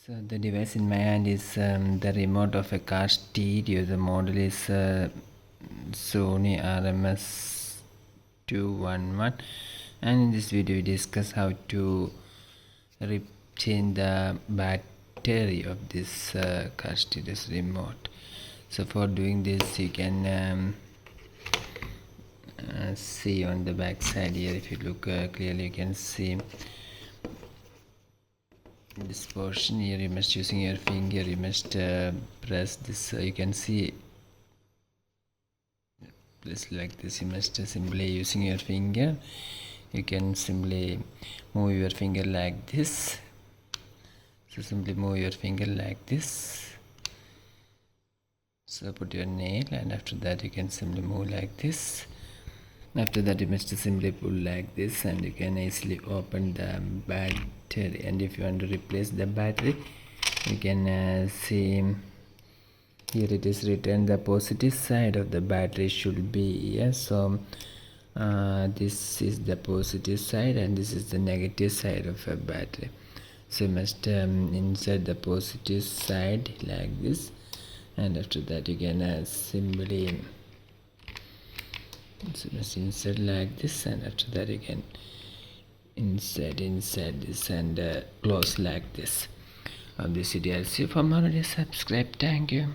So the device in my hand is the remote of a car stereo. The model is Sony RMS 211, and in this video we discuss how to change the battery of this car stereo's remote. So for doing this you can see on the back side here. If you look clearly, you can see this portion here. You must using your finger, you must press this. You can see this like this. You must simply using your finger, you can simply move your finger like this. So simply move your finger like this. So put your nail, and after that you can simply move like this. After that you must simply pull like this, and you can easily open the battery. And if you want to replace the battery, you can see here it is written the positive side of the battery should be here. So this is the positive side and this is the negative side of a battery. So you must insert the positive side like this, and after that you can simply insert like this, and after that you can insert this and close like this. This video. See you for more videos. Subscribe. Thank you.